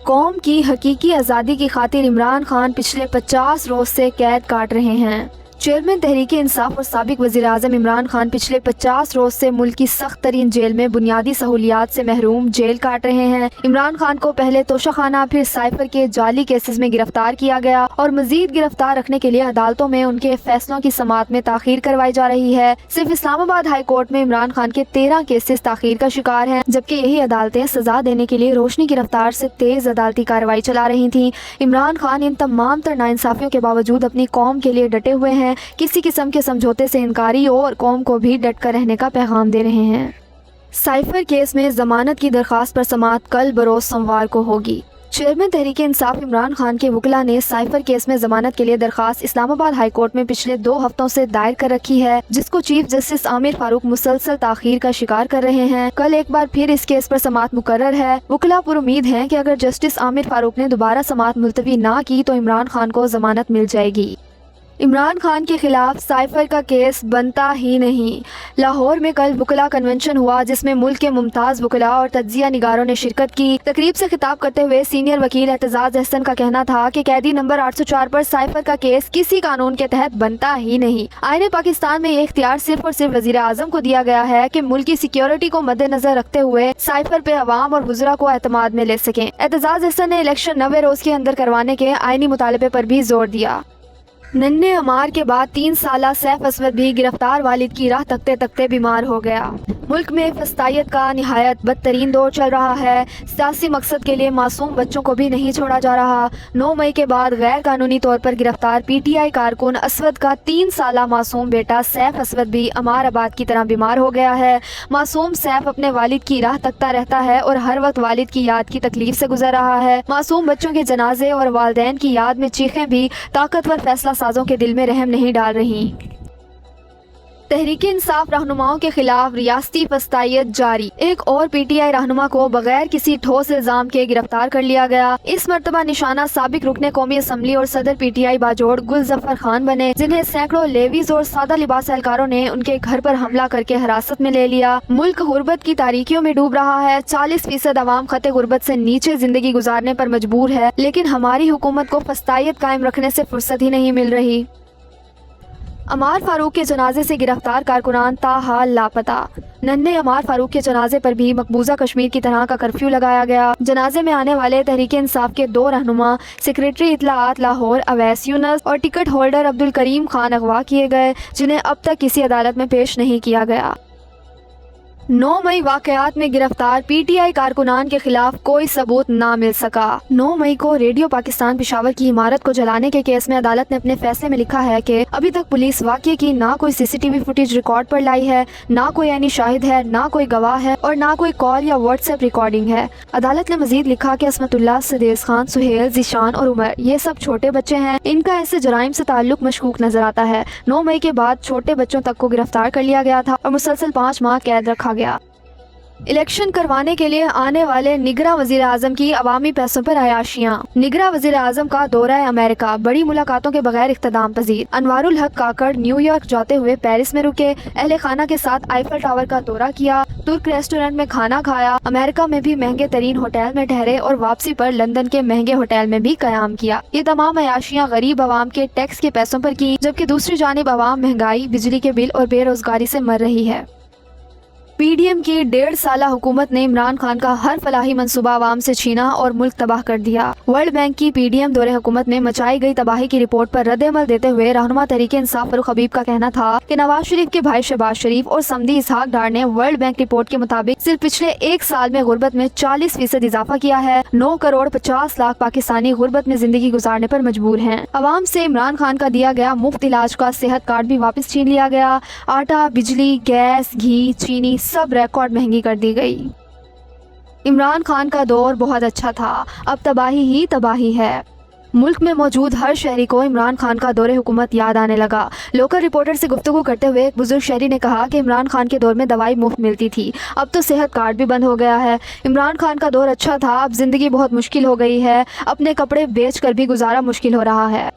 قوم کی حقیقی آزادی کی خاطر عمران خان پچھلے 50 روز سے قید کاٹ رہے ہیں۔ چیئرمین تحریک انصاف اور سابق وزیر اعظم عمران خان پچھلے 50 روز سے ملک کی سخت ترین جیل میں بنیادی سہولیات سے محروم جیل کاٹ رہے ہیں۔ عمران خان کو پہلے توشہ خانہ پھر سائفر کے جعلی کیسز میں گرفتار کیا گیا اور مزید گرفتار رکھنے کے لیے عدالتوں میں ان کے فیصلوں کی سماعت میں تاخیر کروائی جا رہی ہے۔ صرف اسلام آباد ہائی کورٹ میں عمران خان کے 13 کیسز تاخیر کا شکار ہیں، جبکہ یہی عدالتیں سزا دینے کے لیے روشنی کی رفتار سے تیز عدالتی کارروائی چلا رہی تھیں۔ عمران خان ان تمام تر ناانصافیوں کے باوجود اپنی قوم کے لیے ڈٹے ہوئے ہیں، کسی قسم کے سمجھوتے سے انکاری ہو اور قوم کو بھی ڈٹ کر رہنے کا پیغام دے رہے ہیں۔ سائفر کیس میں ضمانت کی درخواست پر سماعت کل بروز سوموار کو ہوگی۔ چیئرمین تحریک انصاف عمران خان کے وکلاء نے سائفر کیس میں ضمانت کے لیے درخواست اسلام آباد ہائی کورٹ میں پچھلے 2 ہفتوں سے دائر کر رکھی ہے، جس کو چیف جسٹس عامر فاروق مسلسل تاخیر کا شکار کر رہے ہیں۔ کل ایک بار پھر اس کیس پر سماعت مقرر ہے۔ وکلاء پر امید ہیں کہ اگر جسٹس عامر فاروق نے دوبارہ سماعت ملتوی نہ کی تو عمران خان کو ضمانت مل جائے گی۔ عمران خان کے خلاف سائفر کا کیس بنتا ہی نہیں۔ لاہور میں کل وکلاء کنونشن ہوا، جس میں ملک کے ممتاز وکلاء اور تجزیہ نگاروں نے شرکت کی۔ تقریب سے خطاب کرتے ہوئے سینئر وکیل اعتزاز احسن کا کہنا تھا کہ قیدی نمبر 804 پر سائفر کا کیس کسی قانون کے تحت بنتا ہی نہیں۔ آئین پاکستان میں یہ اختیار صرف اور صرف وزیر اعظم کو دیا گیا ہے کہ ملکی سیکیورٹی کو مد نظر رکھتے ہوئے سائفر پہ عوام اور وزراء کو اعتماد میں لے سکیں۔ اعتزاز احسن نے الیکشن 90 روز کے اندر کروانے کے آئینی مطالبے پر بھی زور دیا۔ ننھے عمار کے بعد 3 سالہ سیف اسود بھی گرفتار والد کی راہ تکتے تکتے بیمار ہو گیا۔ ملک میں فسطائیت کا نہایت بدترین دور چل رہا ہے۔ سیاسی مقصد کے لیے معصوم بچوں کو بھی نہیں چھوڑا جا رہا۔ 9 مئی کے بعد غیر قانونی طور پر گرفتار پی ٹی آئی کارکن اسود کا 3 سالہ معصوم بیٹا سیف اسود بھی عمار آباد کی طرح بیمار ہو گیا ہے۔ معصوم سیف اپنے والد کی راہ تکتا رہتا ہے اور ہر وقت والد کی یاد کی تکلیف سے گزر رہا ہے۔ معصوم بچوں کے جنازے اور والدین کی یاد میں چیخیں بھی طاقتور فیصلہ سازوں کے دل میں رحم نہیں ڈال رہی۔ تحریک انصاف رہنماؤں کے خلاف ریاستی فسطائیت جاری۔ ایک اور پی ٹی آئی رہنما کو بغیر کسی ٹھوس الزام کے گرفتار کر لیا گیا۔ اس مرتبہ نشانہ سابق رکن قومی اسمبلی اور صدر پی ٹی آئی باجوڑ گل ظفر خان بنے، جنہیں سینکڑوں لیویز اور سادہ لباس اہلکاروں نے ان کے گھر پر حملہ کر کے حراست میں لے لیا۔ ملک غربت کی تاریکیوں میں ڈوب رہا ہے۔ 40% عوام خط غربت سے نیچے زندگی گزارنے پر مجبور ہے، لیکن ہماری حکومت کو فسطائیت قائم رکھنے سے فرصت ہی نہیں مل رہی۔ عمار فاروق کے جنازے سے گرفتار کارکنان تاحال لاپتہ۔ ننھے عمار فاروق کے جنازے پر بھی مقبوضہ کشمیر کی طرح کا کرفیو لگایا گیا۔ جنازے میں آنے والے تحریک انصاف کے 2 رہنما، سیکریٹری اطلاعات لاہور اویس یونس اور ٹکٹ ہولڈر عبدالکریم خان اغوا کیے گئے، جنہیں اب تک کسی عدالت میں پیش نہیں کیا گیا۔ 9 مئی واقعات میں گرفتار پی ٹی آئی کارکنان کے خلاف کوئی ثبوت نہ مل سکا۔ 9 مئی کو ریڈیو پاکستان پشاور کی عمارت کو جلانے کے کیس میں عدالت نے اپنے فیصلے میں لکھا ہے کہ ابھی تک پولیس واقعے کی نہ کوئی C C T V footage record پر لائی ہے، نہ کوئی عینی شاہد ہے، نہ کوئی گواہ ہے اور نہ کوئی کال یا واٹس ایپ ریکارڈنگ ہے۔ عدالت نے مزید لکھا کہ عصمت اللہ، سدیس خان، سہیل، ذیشان اور عمر یہ سب چھوٹے بچے ہیں، ان کا ایسے جرائم سے تعلق مشکوک نظر آتا ہے۔ 9 مئی کے بعد چھوٹے بچوں تک کو گرفتار کر لیا گیا تھا اور مسلسل 5 ماہ قید رکھا گیا۔ الیکشن کروانے کے لیے آنے والے نگراں وزیر اعظم کی عوامی پیسوں پر عیاشیاں۔ نگراں وزیر اعظم کا دورہ امریکہ بڑی ملاقاتوں کے بغیر اختتام پذیر۔ انوار الحق کاکڑ نیو یارک جاتے ہوئے پیرس میں رکے، اہل خانہ کے ساتھ آئیفل ٹاور کا دورہ کیا، ترک ریسٹورنٹ میں کھانا کھایا، امریکہ میں بھی مہنگے ترین ہوٹل میں ٹھہرے اور واپسی پر لندن کے مہنگے ہوٹل میں بھی قیام کیا۔ یہ تمام عیاشیاں غریب عوام کے ٹیکس کے پیسوں پر کی، جبکہ دوسری جانب عوام مہنگائی، بجلی کے بل اور بے روزگاری سے مر رہی ہے۔ پی ڈی ایم کی 1.5 سالہ حکومت نے عمران خان کا ہر فلاحی منصوبہ عوام سے چھینا اور ملک تباہ کر دیا۔ ورلڈ بینک کی پی ڈی ایم دور حکومت میں مچائی گئی تباہی کی رپورٹ پر رد عمل دیتے ہوئے رہنما تحریک انصاف فاروق حبیب کا کہنا تھا کہ نواز شریف کے بھائی شہباز شریف اور سمدی اسحاق ڈار نے ورلڈ بینک رپورٹ کے مطابق صرف پچھلے 1 سال میں غربت میں 40% اضافہ کیا ہے۔ 9 کروڑ 50 لاکھ پاکستانی غربت میں زندگی گزارنے پر مجبور ہیں۔ عوام سے عمران خان کا دیا گیا مفت علاج کا صحت کارڈ بھی واپس چھین لیا گیا۔ آٹا، بجلی، گیس، گھی، چینی سب ریکارڈ مہنگی کر دی گئی۔ عمران خان کا دور بہت اچھا تھا، اب تباہی ہی تباہی ہے۔ ملک میں موجود ہر شہری کو عمران خان کا دور حکومت یاد آنے لگا۔ لوکل رپورٹر سے گفتگو کرتے ہوئے ایک بزرگ شہری نے کہا کہ عمران خان کے دور میں دوائی مفت ملتی تھی، اب تو صحت کارڈ بھی بند ہو گیا ہے۔ عمران خان کا دور اچھا تھا، اب زندگی بہت مشکل ہو گئی ہے، اپنے کپڑے بیچ کر بھی گزارا مشکل ہو رہا ہے۔